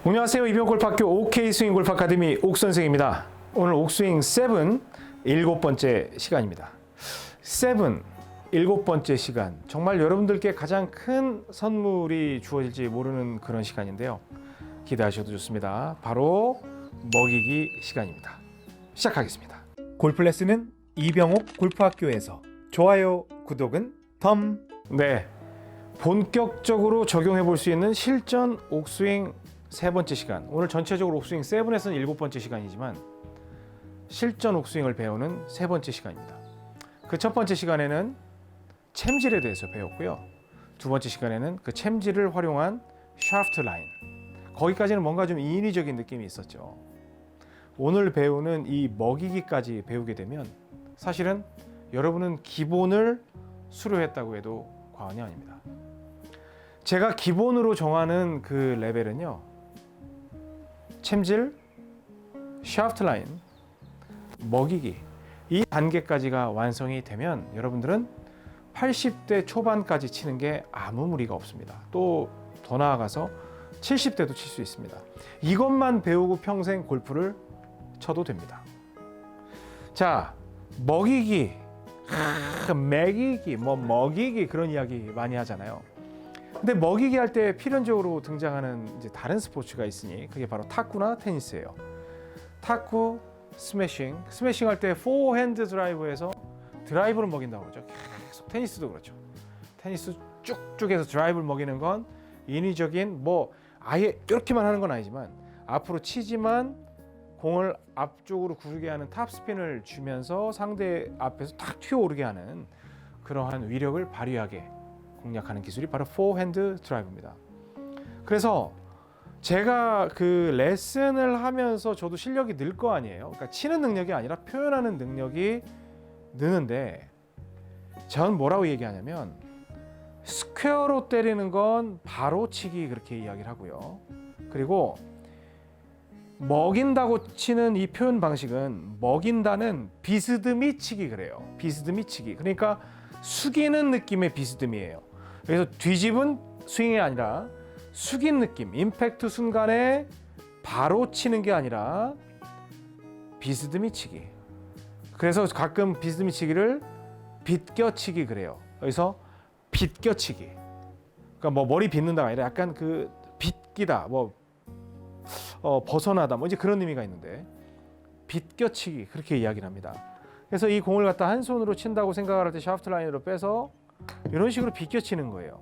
안녕하세요. 이병골프학교 OK 스윙 골프 아카데미 옥선생입니다. 오늘 옥스윙 7 일곱 번째 시간입니다. 7 일곱 번째 시간, 정말 여러분들께 가장 큰 선물이 주어질지 모르는 그런 시간인데요. 기대하셔도 좋습니다. 바로 먹이기 시간입니다. 시작하겠습니다. 골프 레슨은 이병옥 골프학교에서. 좋아요, 구독은 덤. 네, 본격적으로 적용해 볼 수 있는 실전 옥스윙 세 번째 시간. 오늘 전체적으로 옥스윙 7에서는 일곱 번째 시간이지만 실전 옥스윙을 배우는 세 번째 시간입니다. 그 첫 번째 시간에는 챔질에 대해서 배웠고요. 두 번째 시간에는 그 챔질을 활용한 샤프트 라인. 거기까지는 뭔가 좀 인위적인 느낌이 있었죠. 오늘 배우는 이 먹이기까지 배우게 되면 사실은 여러분은 기본을 수료했다고 해도 과언이 아닙니다. 제가 기본으로 정하는 그 레벨은요, 챔질, 샤프트 라인, 먹이기, 이 단계까지가 완성이 되면 여러분들은 80대 초반까지 치는 게 아무 무리가 없습니다. 또 더 나아가서 70대도 칠 수 있습니다. 이것만 배우고 평생 골프를 쳐도 됩니다. 자, 먹이기, 먹이기, 먹이기, 그런 이야기 많이 하잖아요. 근데 먹이기 할 때 필연적으로 등장하는 이제 다른 스포츠가 있으니 그게 바로 탁구나 테니스예요. 탁구, 스매싱 할 때 포핸드 드라이브에서 드라이브를 먹인다고 그러죠. 계속 테니스도 그렇죠. 테니스 쭉쭉 해서 드라이브를 먹이는 건 인위적인, 아예 이렇게만 하는 건 아니지만 앞으로 치지만 공을 앞쪽으로 구르게 하는 탑스핀을 주면서 상대 앞에서 탁 튀어오르게 하는 그러한 위력을 발휘하게 공략하는 기술이 바로 포핸드 드라이브입니다. 그래서 제가 그 레슨을 하면서 저도 실력이 늘 거 아니에요. 그러니까 치는 능력이 아니라 표현하는 능력이 느는데, 전 뭐라고 얘기하냐면 스퀘어로 때리는 건 바로 치기, 그렇게 이야기를 하고요. 그리고 먹인다고 치는 이 표현 방식은 먹인다는 비스듬히 치기, 그래요. 비스듬히 치기. 그러니까 숙이는 느낌의 비스듬히예요. 그래서 뒤집은 스윙이 아니라 숙인 느낌, 임팩트 순간에 바로 치는 게 아니라 비스듬히 치기. 그래서 가끔 비스듬히 치기를 빗겨치기 그래요. 그래서 빗겨치기. 그러니까 머리 빗는다가 아니라 약간 그 빗기다, 벗어나다, 이제 그런 의미가 있는데, 빗겨치기, 그렇게 이야기를 합니다. 그래서 이 공을 갖다 한 손으로 친다고 생각을 할 때 샤프트 라인으로 빼서 이런 식으로 빗겨치는 거예요.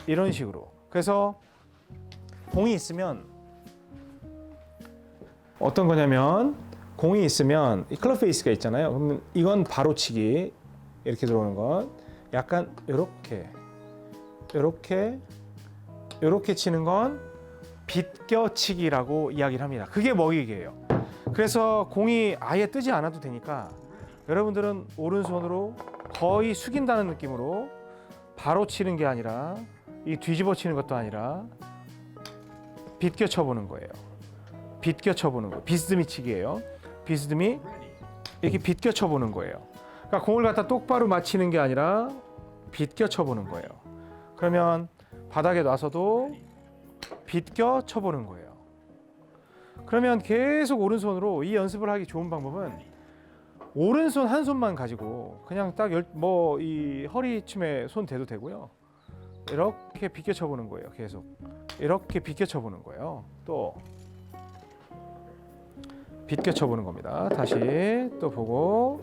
이런 식으로. 그래서 공이 있으면 어떤 거냐면, 공이 있으면 이 클럽 페이스가 있잖아요. 그러면 이건 바로 치기, 이렇게 들어오는 건 약간 이렇게 치는 건 빗겨치기라고 이야기를 합니다. 그게 먹이기예요. 그래서 공이 아예 뜨지 않아도 되니까 여러분들은 오른손으로 거의 숙인다는 느낌으로 바로 치는 게 아니라, 이 뒤집어 치는 것도 아니라 빗겨 쳐보는 거예요. 빗겨 쳐보는 거, 비스듬히 치기예요. 비스듬히 이렇게 빗겨 쳐보는 거예요. 그러니까 공을 갖다 똑바로 맞히는 게 아니라 빗겨 쳐보는 거예요. 그러면 바닥에 놔서도 빗겨 쳐보는 거예요. 그러면 계속 오른손으로 이 연습을 하기 좋은 방법은 오른손 한 손만 가지고 그냥 딱 이 허리춤에 손 대도 되고요. 이렇게 비껴 쳐보는 거예요. 계속 이렇게 비껴 쳐보는 거예요. 또 비껴 쳐보는 겁니다. 다시 또 보고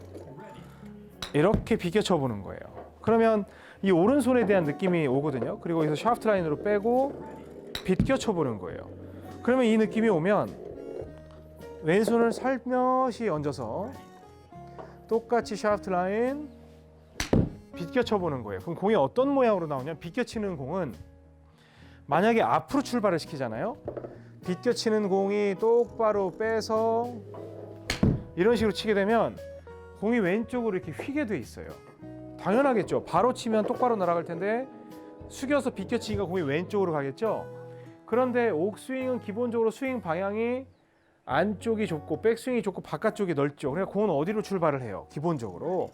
이렇게 비껴 쳐보는 거예요. 그러면 이 오른손에 대한 느낌이 오거든요. 그리고 여기서 샤프트 라인으로 빼고 비껴 쳐보는 거예요. 그러면 이 느낌이 오면 왼손을 살며시 얹어서 똑같이 샤프트 라인 빗겨 쳐보는 거예요. 그럼 공이 어떤 모양으로 나오냐면, 빗겨 치는 공은 만약에 앞으로 출발을 시키잖아요. 빗겨 치는 공이 똑바로 빼서 이런 식으로 치게 되면 공이 왼쪽으로 이렇게 휘게 돼 있어요. 당연하겠죠. 바로 치면 똑바로 날아갈 텐데 숙여서 빗겨치기가 공이 왼쪽으로 가겠죠. 그런데 옥스윙은 기본적으로 스윙 방향이 안쪽이 좁고 백스윙이 좁고 바깥쪽이 넓죠. 그러니까 공은 어디로 출발을 해요? 기본적으로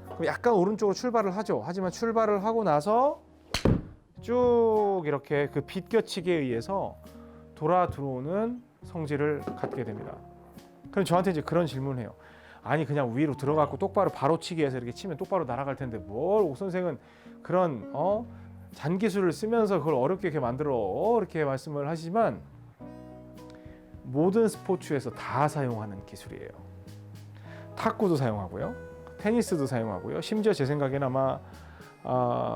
그럼 약간 오른쪽으로 출발을 하죠. 하지만 출발을 하고 나서 쭉 이렇게 그 빗겨치기에 의해서 돌아 들어오는 성질을 갖게 됩니다. 그럼 저한테 이제 그런 질문을 해요. 아니 그냥 위로 들어가고 똑바로 바로 치기 해서 이렇게 치면 똑바로 날아갈 텐데 뭘 옥 선생은 그런 잔기술을 쓰면서 그걸 어렵게 이렇게 만들어 이렇게 말씀을 하시지만 모든 스포츠에서 다 사용하는 기술이에요. 탁구도 사용하고요, 테니스도 사용하고요. 심지어 제 생각에는 아마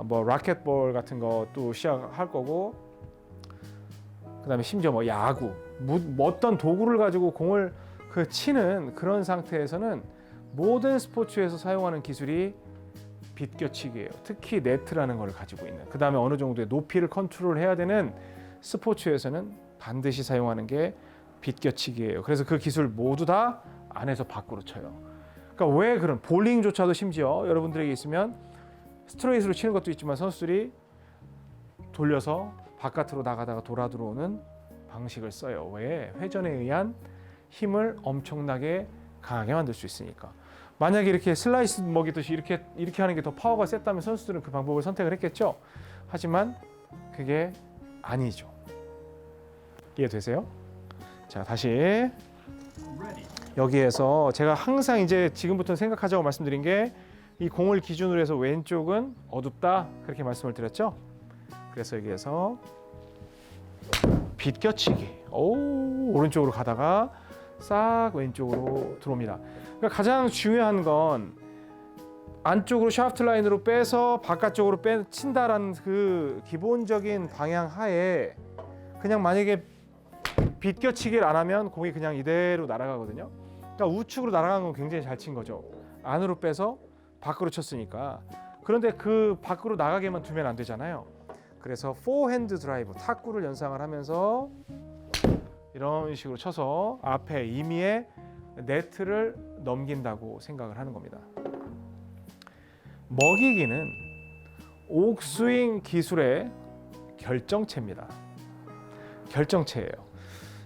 뭐 라켓볼 같은 것도 시작할 거고, 그다음에 심지어 뭐 야구, 뭐 어떤 도구를 가지고 공을 치는 그런 상태에서는 모든 스포츠에서 사용하는 기술이 빗겨치기예요. 특히 네트라는 걸 가지고 있는, 그 다음에 어느 정도의 높이를 컨트롤해야 되는 스포츠에서는 반드시 사용하는 게 빗겨치기예요. 그래서 그 기술 모두 다 안에서 밖으로 쳐요. 그러니까 왜 그런 볼링조차도 심지어 여러분들에게 있으면 스트레이트로 치는 것도 있지만 선수들이 돌려서 바깥으로 나가다가 돌아 들어오는 방식을 써요. 왜? 회전에 의한 힘을 엄청나게 강하게 만들 수 있으니까. 만약에 이렇게 슬라이스 먹이듯이 이렇게 하는 게 더 파워가 셌다면 선수들은 그 방법을 선택을 했겠죠. 하지만 그게 아니죠. 이해되세요? 자, 다시 여기에서 제가 항상 이제 지금부터 생각하자고 말씀드린 게, 이 공을 기준으로 해서 왼쪽은 어둡다 그렇게 말씀을 드렸죠. 그래서 여기에서 빗겨치기, 오른쪽으로 가다가 싹 왼쪽으로 들어옵니다. 그러니까 가장 중요한 건 안쪽으로 샤프트 라인으로 빼서 바깥쪽으로 친다라는 그 기본적인 방향 하에 그냥 만약에 빗겨치기를 안 하면 공이 그냥 이대로 날아가거든요. 그러니까 우측으로 날아가는 건 굉장히 잘 친 거죠. 안으로 빼서 밖으로 쳤으니까. 그런데 그 밖으로 나가게만 두면 안 되잖아요. 그래서 포핸드 드라이브, 탁구를 연상을 하면서 이런 식으로 쳐서 앞에 임의의 네트를 넘긴다고 생각을 하는 겁니다. 먹이기는 옥스윙 기술의 결정체입니다. 결정체예요.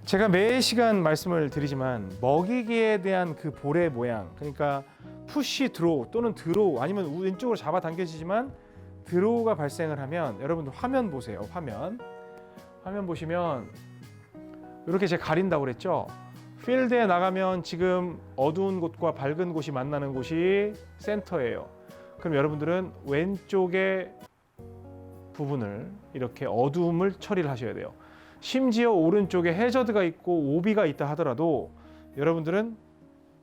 제가 매 시간 말씀을 드리지만 먹이기에 대한 그 볼의 모양, 그러니까 푸시 드로우 또는 드로우, 아니면 왼쪽으로 잡아당겨지지만 드로우가 발생을 하면, 여러분들 화면 보세요. 화면 보시면 이렇게 제가 가린다고 그랬죠. 필드에 나가면 지금 어두운 곳과 밝은 곳이 만나는 곳이 센터예요. 그럼 여러분들은 왼쪽의 부분을 이렇게 어두움을 처리를 하셔야 돼요. 심지어 오른쪽에 해저드가 있고 오비가 있다 하더라도 여러분들은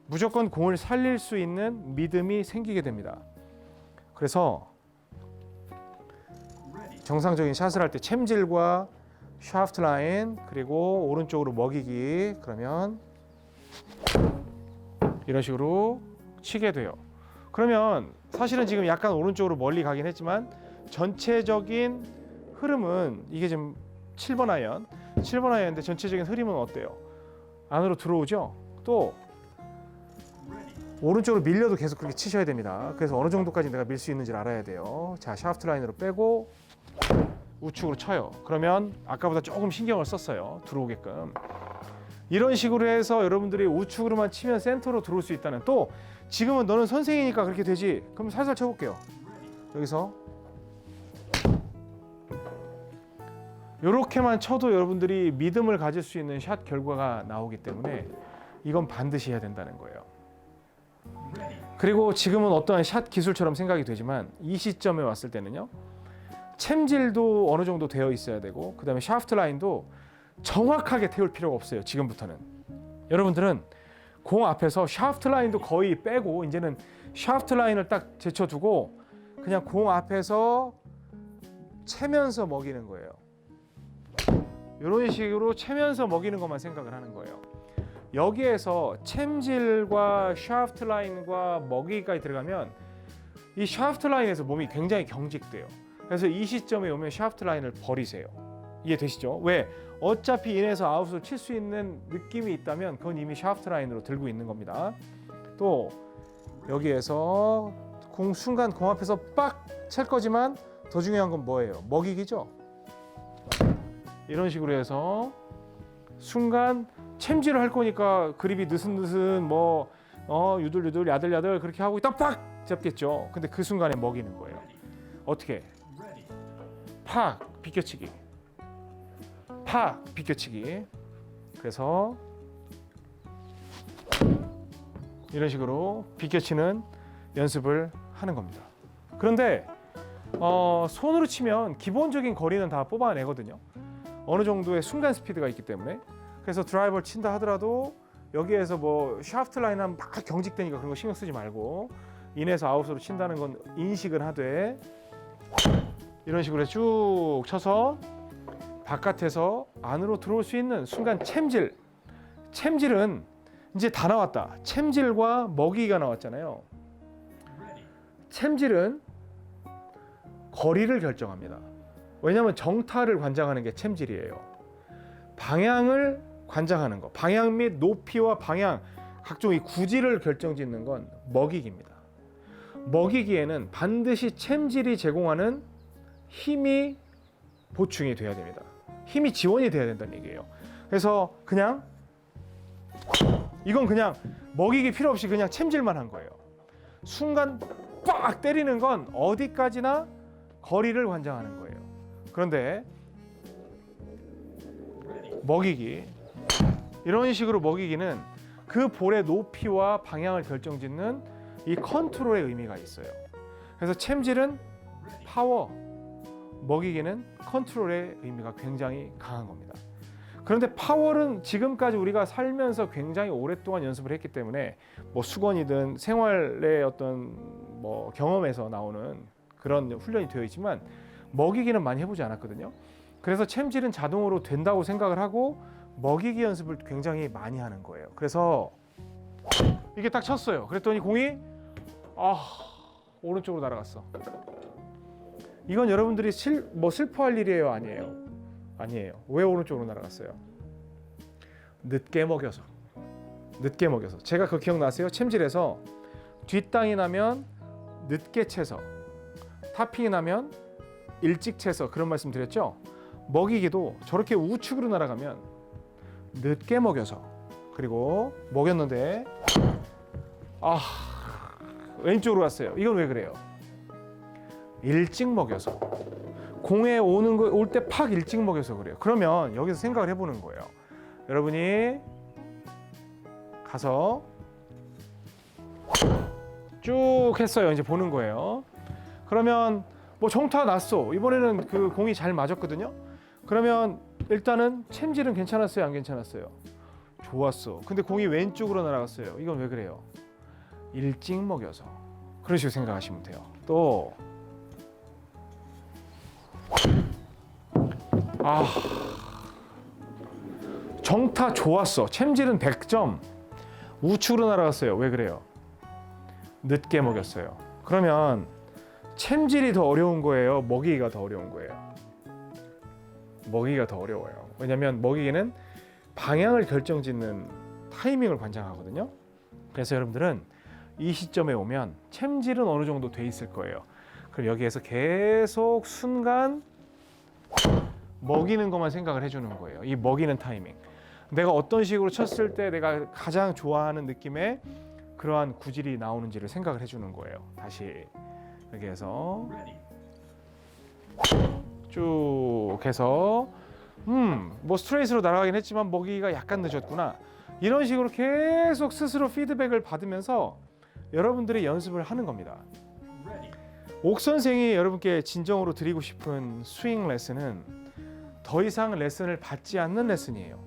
무조건 공을 살릴 수 있는 믿음이 생기게 됩니다. 그래서 정상적인 샷을 할 때 챔질과 샤프트 라인, 그리고 오른쪽으로 먹이기, 그러면 이런 식으로 치게 돼요. 그러면 사실은 지금 약간 오른쪽으로 멀리 가긴 했지만 전체적인 흐름은, 이게 지금 7번 아이언인데 전체적인 흐름은 어때요? 안으로 들어오죠? 또 오른쪽으로 밀려도 계속 그렇게 치셔야 됩니다. 그래서 어느 정도까지 내가 밀 수 있는지를 알아야 돼요. 자, 샤프트 라인으로 빼고 우측으로 쳐요. 그러면 아까보다 조금 신경을 썼어요. 들어오게끔. 이런 식으로 해서 여러분들이 우측으로만 치면 센터로 들어올 수 있다는, 또 지금은 너는 선생이니까 그렇게 되지. 그럼 살살 쳐볼게요. 여기서 이렇게만 쳐도 여러분들이 믿음을 가질 수 있는 샷 결과가 나오기 때문에 이건 반드시 해야 된다는 거예요. 그리고 지금은 어떠한 샷 기술처럼 생각이 되지만 이 시점에 왔을 때는요, 챔질도 어느 정도 되어 있어야 되고, 그 다음에 샤프트 라인도 정확하게 태울 필요가 없어요. 지금부터는 여러분들은 공 앞에서 샤프트 라인도 거의 빼고 이제는 샤프트 라인을 딱 제쳐두고 그냥 공 앞에서 채면서 먹이는 거예요. 이런 식으로 채면서 먹이는 것만 생각을 하는 거예요. 여기에서 챔질과 샤프트 라인과 먹이기까지 들어가면 이 샤프트 라인에서 몸이 굉장히 경직돼요. 그래서 이 시점에 오면 샤프트 라인을 버리세요. 이해되시죠? 왜? 어차피 인에서 아웃을 칠 수 있는 느낌이 있다면 그건 이미 샤프트 라인으로 들고 있는 겁니다. 또 여기에서 순간 공 앞에서 빡 찰 거지만 더 중요한 건 뭐예요? 먹이기죠? 이런 식으로 해서 순간 챔질을 할 거니까 그립이 느슨느슨 뭐 유들유들 야들야들 그렇게 하고 있다 팍 잡겠죠. 근데 그 순간에 먹이는 거예요. 어떻게? 팍 비껴치기, 팍 비껴치기. 그래서 이런 식으로 비껴치는 연습을 하는 겁니다. 그런데 손으로 치면 기본적인 거리는 다 뽑아내거든요. 어느 정도의 순간 스피드가 있기 때문에. 그래서 드라이버를 친다 하더라도 여기에서 뭐 샤프트 라인 하면 막 경직되니까 그런 거 신경 쓰지 말고 인에서 아웃으로 친다는 건 인식은 하되 이런 식으로 쭉 쳐서 바깥에서 안으로 들어올 수 있는 순간 챔질. 챔질은 이제 다 나왔다. 챔질과 먹이기가 나왔잖아요. 챔질은 거리를 결정합니다. 왜냐하면 정타를 관장하는 게 챔질이에요. 방향을 관장하는 거, 방향 및 높이와 방향, 각종 이 구질을 결정짓는 건 먹이기입니다. 먹이기에는 반드시 챔질이 제공하는 힘이 보충이 돼야 됩니다. 힘이 지원이 돼야 된다는 얘기예요. 그래서 그냥 이건 그냥 먹이기 필요 없이 그냥 챔질만 한 거예요. 순간 빡 때리는 건 어디까지나 거리를 관장하는 거예요. 그런데 먹이기, 이런 식으로 먹이기는 그 볼의 높이와 방향을 결정짓는 이 컨트롤의 의미가 있어요. 그래서 챔질은 파워, 먹이기는 컨트롤의 의미가 굉장히 강한 겁니다. 그런데 파워는 지금까지 우리가 살면서 굉장히 오랫동안 연습을 했기 때문에 뭐 수건이든 생활의 어떤 뭐 경험에서 나오는 그런 훈련이 되어 있지만 먹이기는 많이 해보지 않았거든요. 그래서 챔질은 자동으로 된다고 생각을 하고 먹이기 연습을 굉장히 많이 하는 거예요. 그래서 이게 딱 쳤어요. 그랬더니 공이 오른쪽으로 날아갔어. 이건 여러분들이 슬퍼할 일이에요, 아니에요? 아니에요. 왜 오른쪽으로 날아갔어요? 늦게 먹여서. 늦게 먹여서. 제가 그거 기억나세요? 챔질에서 뒷땅이 나면 늦게 채서, 타핑이 나면 일찍 채서, 그런 말씀 드렸죠? 먹이기도 저렇게 우측으로 날아가면 늦게 먹여서, 그리고 먹였는데 왼쪽으로 갔어요. 이건 왜 그래요? 일찍 먹여서. 공에 오는 거 올 때 팍 일찍 먹여서 그래요. 그러면 여기서 생각을 해보는 거예요. 여러분이 가서 쭉 했어요. 이제 보는 거예요. 그러면 뭐 정타 났어. 이번에는 그 공이 잘 맞았거든요. 그러면 일단은 챔질은 괜찮았어요, 안 괜찮았어요? 좋았어. 근데 공이 왼쪽으로 날아갔어요. 이건 왜 그래요? 일찍 먹여서. 그런 식으로 생각하시면 돼요. 또 정타 좋았어. 챔질은 100점. 우측으로 날아갔어요. 왜 그래요? 늦게 먹였어요. 그러면 챔질이 더 어려운 거예요? 먹이기가 더 어려운 거예요? 먹이기가 더 어려워요. 왜냐하면 먹이기는 방향을 결정짓는 타이밍을 관장하거든요. 그래서 여러분들은 이 시점에 오면 챔질은 어느 정도 돼 있을 거예요. 그럼 여기에서 계속 순간 먹이는 것만 생각을 해주는 거예요. 이 먹이는 타이밍. 내가 어떤 식으로 쳤을 때 내가 가장 좋아하는 느낌의 그러한 구질이 나오는지를 생각을 해주는 거예요. 다시 여기에서 쭉 해서 뭐 스트레이트로 날아가긴 했지만 먹이기가 약간 늦었구나. 이런 식으로 계속 스스로 피드백을 받으면서 여러분들이 연습을 하는 겁니다. 옥 선생이 여러분께 진정으로 드리고 싶은 스윙 레슨은 더 이상 레슨을 받지 않는 레슨이에요.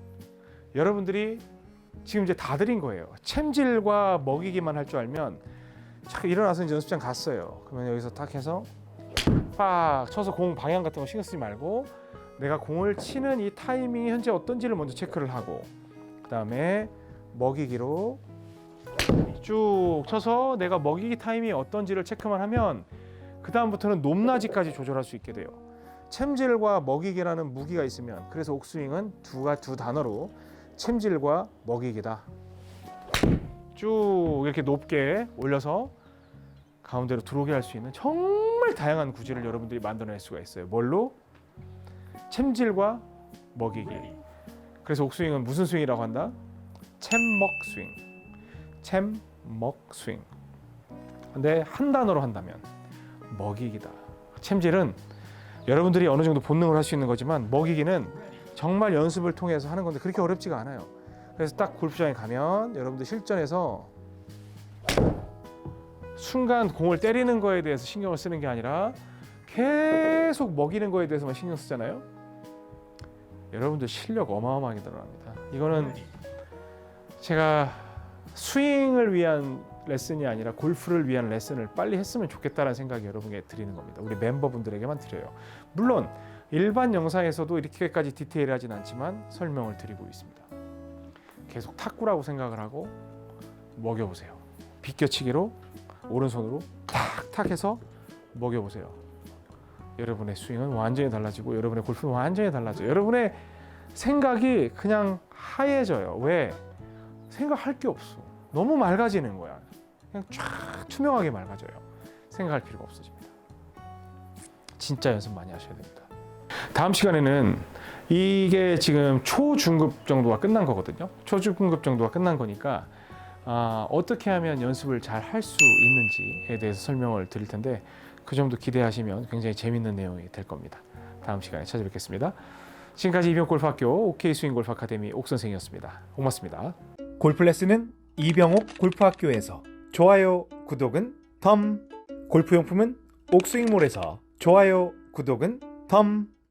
여러분들이 지금 이제 다 드린 거예요. 챔질과 먹이기만 할 줄 알면 일어나서 이제 연습장 갔어요. 그러면 여기서 딱 해서 팍 쳐서 공 방향 같은 거 신경 쓰지 말고 내가 공을 치는 이 타이밍이 현재 어떤지를 먼저 체크를 하고 그 다음에 먹이기로 쭉 쳐서 내가 먹이기 타이밍이 어떤지를 체크만 하면 그 다음부터는 높낮이까지 조절할 수 있게 돼요. 챔질과 먹이기라는 무기가 있으면, 그래서 옥스윙은 두 단어로 챔질과 먹이기다. 쭉 이렇게 높게 올려서 가운데로 들어오게 할 수 있는 정말 다양한 구질을 여러분들이 만들어낼 수가 있어요. 뭘로? 챔질과 먹이기. 그래서 옥스윙은 무슨 스윙이라고 한다? 챔먹 스윙. 챔먹 스윙. 근데 한 단어로 한다면 먹이기다. 챔질은 여러분들이 어느 정도 본능을 할 수 있는 거지만 먹이기는 정말 연습을 통해서 하는 건데 그렇게 어렵지가 않아요. 그래서 딱 골프장에 가면 여러분들 실전에서 순간 공을 때리는 거에 대해서 신경을 쓰는 게 아니라 계속 먹이는 거에 대해서만 신경 쓰잖아요. 여러분들 실력 어마어마하게 늘어납니다. 이거는 제가 스윙을 위한 레슨이 아니라 골프를 위한 레슨을 빨리 했으면 좋겠다는 생각이 여러분에게 드리는 겁니다. 우리 멤버분들에게만 드려요. 물론 일반 영상에서도 이렇게까지 디테일하진 않지만 설명을 드리고 있습니다. 계속 탁구라고 생각을 하고 먹여보세요. 비껴치기로 오른손으로 탁탁 해서 먹여보세요. 여러분의 스윙은 완전히 달라지고 여러분의 골프는 완전히 달라져요. 여러분의 생각이 그냥 하얘져요. 왜? 생각할 게 없어. 너무 맑아지는 거야. 그냥 쫙 투명하게 맑아져요. 생각할 필요가 없어집니다. 진짜 연습 많이 하셔야 됩니다. 다음 시간에는 이게 지금 초중급 정도가 끝난 거거든요. 초중급 정도가 끝난 거니까 어떻게 하면 연습을 잘 할 수 있는지에 대해서 설명을 드릴 텐데 그 점도 기대하시면 굉장히 재밌는 내용이 될 겁니다. 다음 시간에 찾아뵙겠습니다. 지금까지 이병옥골프학교 OK스윙골프 아카데미 옥선생이었습니다. 고맙습니다. 골프 레슨은 이병옥 골프학교에서. 좋아요, 구독은 덤. 골프용품은 옥스윙몰에서. 좋아요, 구독은 덤.